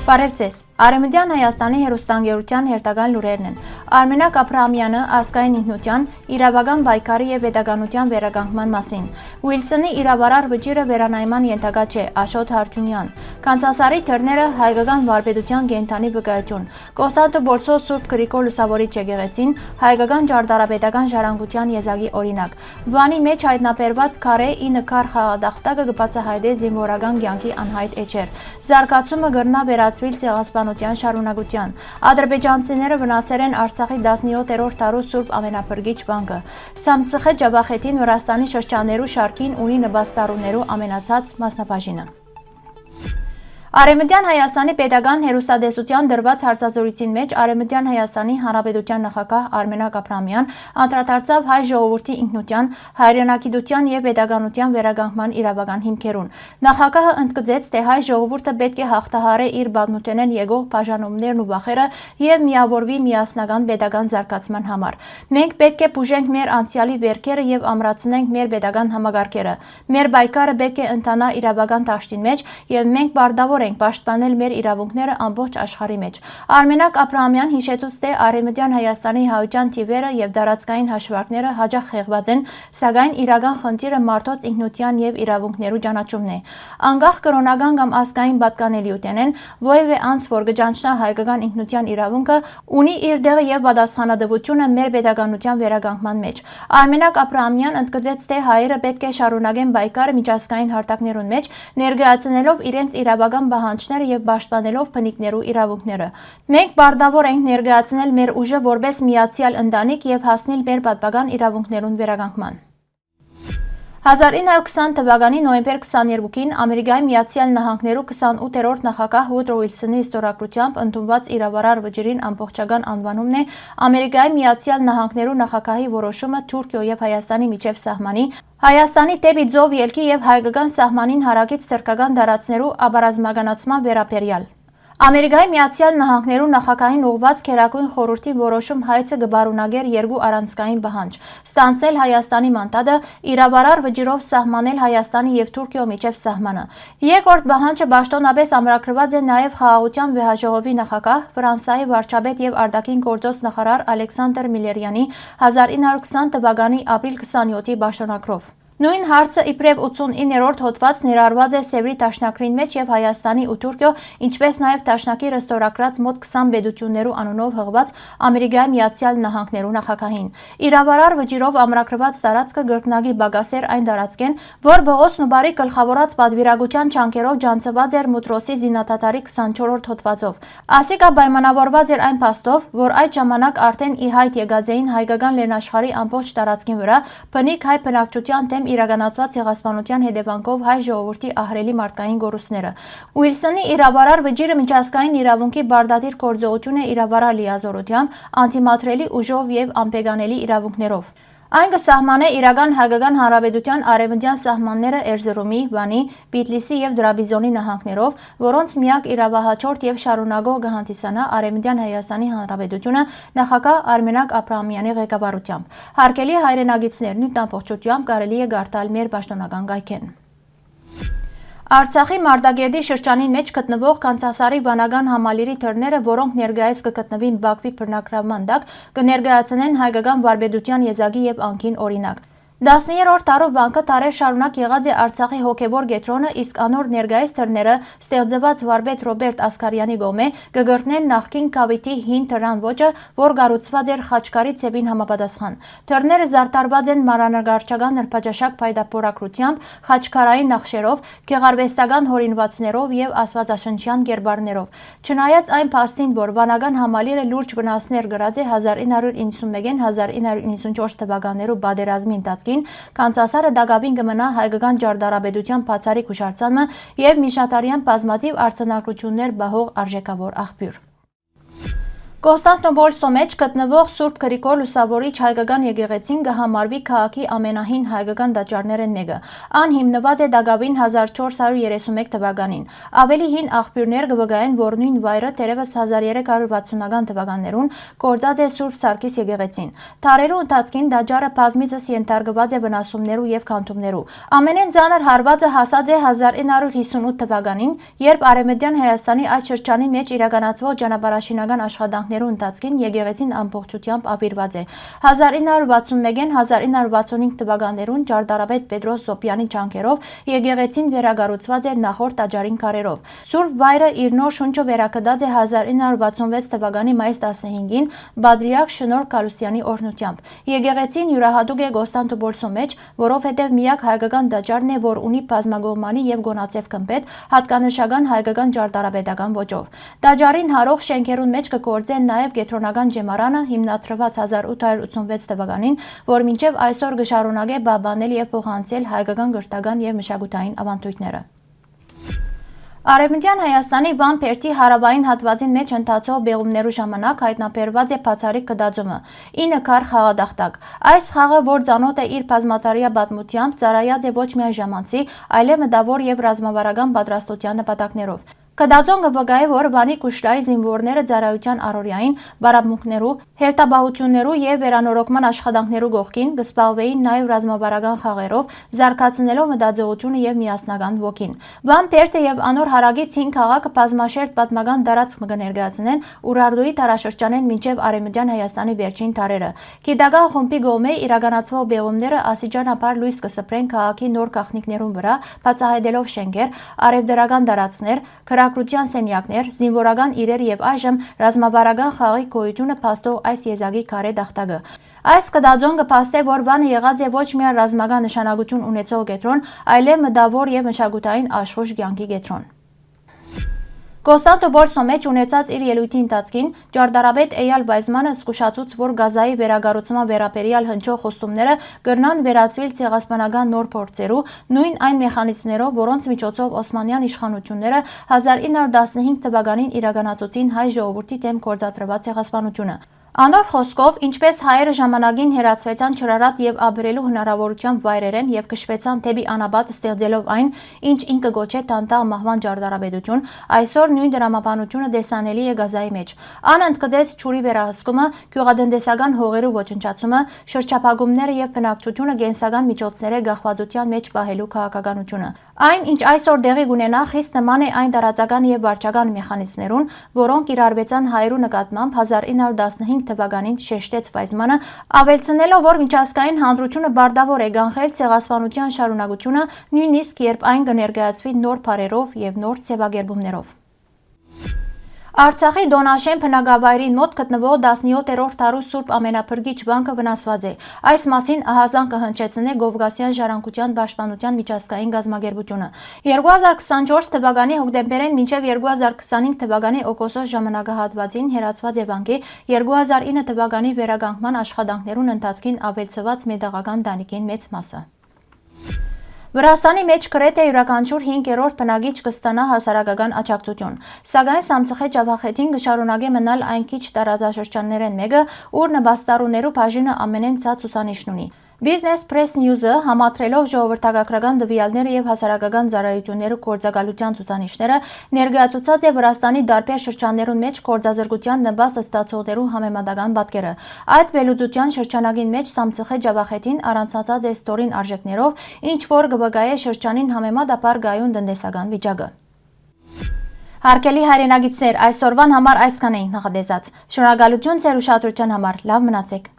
Բարևձեզ, Արևմտյան Հայաստանի հեռուստաընկերության հերթական լուրերն են։ Արմենակ Աբրահամյանը ազգային ինքնության, իրավական պայքարի եւ պետականության վերականգնման մասին։ Ուիլսոնի իրավարար վճիռը վերանայման ենթակա չէ, Աշոտ Հարությունյան։ Կանցասարի թռները հայկական վարպետության կենդանի վկայություն։ Կոստանդո Բոլսո Սուրբ Գրիգոր Լուսավորիչ եկեղեցին հայկական ճարտարապետական ժառանգության եզակի օրինակ։ Վանի մեջ հայտնաբերված քարե 9 քար խաղադախտակը կբացահայտի զինվորական կյանքի անհայտ էջեր։ Զարգացումը գրնա վերածվել ցեղասպանության շարունակության։ Ադրբեջանցիները վնասել են Արցախի 17-րդ տարու Սուրբ ամենափրկիչ վանքը։ Սամցխե Ջաբախետին Վրաստանի շրջաններու շարքին ունի նպաստառուներու ամենացած մասնաբաժինը։ Արևմտյան Հայաստանի պետական հեռուստատեսության դրված հարցազրույցին մեջ Արևմտյան Հայաստանի Հանրապետության նախագահ Արմենակ Աբրահամյան անդրադարձավ հայ ժողովրդի ինքնության, հայրենակիտության եւ պետականության վերականգնման իրավական հիմքերուն։ Նախագահը ընդգծեց, թե հայ ժողովուրդը պետք է հաղթահարի իր բազմութենեն եկող բաժանումներն ու վախերը եւ միավորվի միասնական պետական զարգացման համար։ Մենք պետք է բուժենք մեր անցյալի վերքերը եւ ամրացնենք մեր պետական համագարկերը։ Մեր պայքարը պետք է ընթանա իրավական դաշտին մեջ եւ մենք բարդավոր ենք պաշտպանել մեր իրավունքները ամբողջ աշխարհի մեջ։ Արմենակ Աբրահամյան հիշեցուց, թե Արևմտյան Հայաստանի հայության թիվերը եւ դարածքային հաշվարկները հաջող խեղված են, սակայն իրական խնդիրը մարդոց ինքնության եւ իրավունքներու ճանաչումն է։ Անկախ կրոնական կամ ազգային պատկանելիություն են, ովևէ անձ, որ կճանչնա հայկական ինքնության իրավունքը, ունի իր դեղը եւ պատասխանատվությունը մեր պետականության վերականգնման մեջ։ Արմենակ Աբրահամյան ընդգծեց, թե հայերը պետք է շարունակեն պայքարը միջազգային հարթակներուն մեջ, ներկայացնելով իրենց իրավական պահանջները եւ պաշտպանելով բնիկներու իրավունքները։ Մենք բարդավոր ենք ներկայացնել մեր ուժը որպես միացյալ ընտանիք եւ հասնել մեր պատմական իրավունքներուն վերականգնման։ 1920 թվականի նոյեմբեր 22-ին Ամերիկայի Միացյալ Նահանգներու 28-րդ նախագահ Ուդրո Ուիլսոնի ստորագրությամբ ընդունված իրավարար վճռին ամբողջական անվանումն է Ամերիկայի Միացյալ Նահանգներու նախագահի որոշումը Թուրքիո եւ Հայաստանի միջև սահմանի, Հայաստանի դեպի Ձով ելքի եւ հայկական սահմանին հարակից թրքական դարածներու աբարազմականացման վերաբերյալ։ Ամերիկայի Միացյալ Նահանգներու նախագահին ուղված Քերակույն խորհրդի որոշում հայցը կբարունագեր երկու առանցքային պահանջ՝ ստանցել Հայաստանի մանդատը, իրավարար վճռով սահմանել Հայաստանի եւ Թուրքիո միջև սահմանը։ Երկրորդ պահանջը պաշտոնապես ամրագրված է նաեւ Խաղաղության վեհաժողովի նախագահ, Ֆրանսիայի վարչապետ եւ արտաքին գործոս նախարար Ալեքսանդր Միլերյանի 1920 թվականի ապրիլ 27-ի պաշտոնակրով։ Նույն հարցը իբրև 89-րդ հոդված ներառված է Սևրի դաշնակրին մեջ եւ Հայաստանի ու Թուրքիո, ինչպես նաեւ դաշնակի ռեստորակրած մոտ 20 պետություններու անունով հղված Ամերիկայի Միացյալ Նահանգներու նախագահին։ Իրավարար վճռով ամրագրված տարածքը գրկնագի բագասեր այն տարածքեն, որ Բողոս Նուբարի գլխավորած պատվիրակության չանկերով ջանցված էր Մուտրոսի զինադատարի 24-րդ հոդվածով։ Ասիկա պայմանավորված էր այն փաստով, որ այդ ժամանակ արդեն ի հայտ եկած էին հայկական լեռնաշխարհի ամբողջ տարածքին վրա բնիկ հայ բնակչության դեմ իրականացված ցեղասպանության հետևանքով հայ ժողովրդի ահռելի մարդկային գոռոցները։ Ուիլսոնի իրավարար վճիռը միջազգային իրավունքի բարդադիր գործողություն է իրավարար լիազորությամբ, անթիմադրելի ուժով եւ անպեկանելի իրավունքներով։ Այն կսահմանե իրական հայկական հանրապետության արևմտյան սահմանները Էրզրումի, Վանի, Բիթլիսի եւ Դրաբիզոնի նահանգներով, որոնց միակ իրավահաջորդ եւ շարունակող կհանդիսանա Արևմտյան Հայաստանի Հանրապետությունը նախագահ Արմենակ Աբրահամյանի ղեկավարությամբ։ Հարգելի հայրենագիտներ, նույն ամբողջությամբ կարելի է գարտալ մեր պաշտոնական գայքեն։ Արցախի Մարտակերտի շրջանին մեջ գտնվող Կանցասարի վանական համալիրի թռները, որոնք ներկայիս կգտնվին Բաքվի բռնակրավման տակ, կներկայացնեն հայկական վարպետության եզակի եւ անկին օրինակ։ 10-րդ տարու վանքը տարեր շարունակ եղած է Արցախի հոգևոր կետրոնը, իսկ անոր ներկայիս թռները ստեղծված վարպետ Ռոբերտ Ասկարյանի գոմե կգրտնեն նախկին Կավիթի հին թռան ոճը, որ կառուցված էր Խաչկարի ցևին համապատասխան։ Թռները զարդարված են մանրանկարչական նրբաճաշակ փայտապորակրությամբ, խաչքարային նախշերով, գեղարվեստական հորինվածներով եւ աստվածաշնչյան կերպարներով։ Չնայած այն փաստին, որ վանական համալիրը լուրջ վնասներ գրած է 1991-ին 1994 թվականներու պատերազմի ընթացքում, Կանցասարը դակավին կմնա հայկական ճարտարապետության բացառիկ հուշարձանը եւ միջնադարյան բազմաթիվ արձանագրություններ բահող արժեքավոր աղբյուր։ Կոստանդնուպոլսո մեջ գտնվող Սուրբ Գրիգոր Լուսավորիչ հայկական եկեղեցին կհամարվի քաղաքի ամենահին հայկական տաճարներեն մեկը։ Ան հիմնված է դակավին 1431 թվականին։ Ավելի հին աղբյուրներ կվկայեն, որ նույն վայրը դեռևս 1360-ական թվականներուն գործած է Սուրբ Սարգիս եկեղեցին։ Դարերու ընթացքին տաճարը բազմիցս ենթարկված է վնասումներու եւ քանդումներու։ Ամենեն ծանր հարվածը հասած է 1958 թվականին, երբ Արևմտյան Հայաստանի այդ շրջանի մեջ իրականացվող ճանապարհաշինական աշխատանքներու ընթացքին եկեղեցին ամբողջությամբ ավիրված է։ 1961-ին 1965 թվականներուն ճարտարապետ Պետրոս Սոփյանի ջանքերով եկեղեցին վերակառուցված է նախորդ տաճարին քարերով։ Սուրբ վայրը իր նոր շունչը վերակդած է 1966 թվականի մայիս 15-ին Բադրիարք Շնորհ Գալուստյանի օրհնությամբ։ Եկեղեցին յուրահատուկ է Կոստանդնուպոլսո մեջ, որովհետև միակ հայկական տաճարն է, որ ունի բազմագողմանի եւ գոնացև գմբեթ, հատկանշական հայկական ճարտարապետական ոճով։ Տաճարին հարող շենքերուն մեջ կգործեն նաեւ կենտրոնական ջեմարանը, հիմնադրված 1886 թվականին, որ մինչեւ այսօր կշարունակե պահպանել եւ փոխանցել հայկական կրթական եւ մշակութային ավանդույթները։ Արևմտյան Հայաստանի Վան Փերթի հարավային հատվածին մեջ ընթացող բեղումներու ժամանակ հայտնաբերված է բացառիկ կդածումը՝ 9 քար խաղադախտակ։ Այս խաղը, որ ծանոթ է իր բազմատարյա պատմությամբ, ծառայած է ոչ միայն ժամանցի, այլև մտավոր եւ ռազմավարական պատրաստության նպատակներով։ Կդածոնը վկայ է, որ Վանի կուշտայի զինվորները ծառայության առօրյային բարապմունքներու, հերթապահություններու եւ վերանորոգման աշխատանքներու կողքին կզբաղվեին նաեւ ռազմավարական խաղերով, զարգացնելով մտածողությունը եւ միասնական ոգին։ Վան Փերթը եւ անոր հարագից 5 քաղաքը բազմաշերտ պատմական տարածք մը կներկայացնեն Ուրարտուի տարաշրջանեն մինչեւ Արևմտյան Հայաստանի վերջին տարերը։ Գիտական խումբի կողմէ իրականացվող բեղումները աստիճանաբար լույս կսփռեն քաղաքի նոր գաղտնիքներուն վրա, բացահայտելով շենքեր, արևդրական տարածքներ, քրակրության սենյակներ, զինվորական իրեր եւ այժմ ռազմավարական խաղի գոյությունը փաստող այս եզակի քարե դախտակը։ Այս կդածոն կփաստե, որ Վանը եղած է ոչ միայն ռազմական նշանակություն ունեցող կետրոն, այլև մտավոր եւ մշակութային աշխույժ կյանքի կետրոն։ Կոստանդնուպոլսո մեջ ունեցած իր ելույթի ընթացքին ճարտարապետ Էյալ Բայզմանը զսկուշացուց, որ Գազայի վերակառուցման վերաբերյալ հնչող խոստումները կրնան վերածվել ցեղասպանական նոր փորձերու, նույն այն մեխանիզմներով, որոնց միջոցով Օսմանյան իշխանությունները 1915 թվականին իրականացուցին հայ ժողովրդի դեմ գործադրված ցեղասպանությունը։ Անոր խոսքով, ինչպես հայերը ժամանակին հերացվեցան չրարատ եւ ապրելու հնարավորությամբ վայրերեն եւ քշվեցան թեպի անաբադ ստեղծելով այն, ինչ ինքը գոչե տանտաղ մահվան ճարտարապետություն, այսօր նույն դրամապանությունը դեսանելի է Գազայի մեջ։ Ան ընդգծեց ճուրի վերահսկումը, գյուղատնտեսական հողերու ոչնչացումը, շրջափակումները եւ բնակչությունը կենսական միջոցները գաղվածության մեջ պահելու քաղաքականությունը։ Այն, ինչ այսօր դեղի կունենա, խիստ նման է այն տարածական եւ վարչական մեխանիզմներուն, որոնք կիրառվեցան հայերու նկատմամբ 1915 թվականին շեշտեց Բայզմանը, ավելցնելով, որ միջազգային հանրությունը բարտավոր է կանխել ցեղասպանության շարունակությունը, նույնիսկ երբ այն կներկայացվի նոր բարերով եւ նոր ցեղակերպումներով։ Արցախի Դոնաշեն բնակավայրին մոտ գտնվող 17-րդ դարու Սուրբ Ամենափրկիչ վանքը վնասված է։ Այս մասին ահազանգ կհնչեցնե Գովգասյան ժառանգության պաշտպանության միջազգային գազམ་ագերբությունը։ 2024 թվականի հոկտեմբերին մինչև 2025 թվականի օգոստոս ժամանակահատվածին հերացված է վանքի 2009 թվականի վերականգնման աշխատանքներուն ընթացքին ավելցված մետաղական տանիքին մեծ մասը։ Վրաստանի մեջ գրեթե յուրաքանչյուր 5-րդ բնակիչ կստանա հասարակական աջակցություն, սակայն Սամցխե Ջավախեթին կշարունակե մնալ այն քիչ տարածաշրջաններեն մեկը, ուր նպաստառուներու բաժինը ամենեն ցած ցուցանիշն ունի։ Business Press News-ը համատրելով ժողովրդական տվյալները եւ հասարակական ծառայություններու գործակալության ցուցանիշները ներկայացուցած է Վրաստանի տարբեր շրջաններուն մեջ գործազրկության նպաստ ստացողներու համեմատական պատկերը։ Այդ վերլուծության շրջանակին մեջ Սամցխե Ջավախեթին առանցնացած է ստորին արժեքներով, ինչ որ կվկայե շրջանին համեմատաբար գայուն տնտեսական վիճակը։ Հարգելի հայրենագիտներ, այսօրվան համար այսքան էինք նախատեսած։ Շնորհակալություն ձեր ուշադրության համար։ Լավ մնացեք։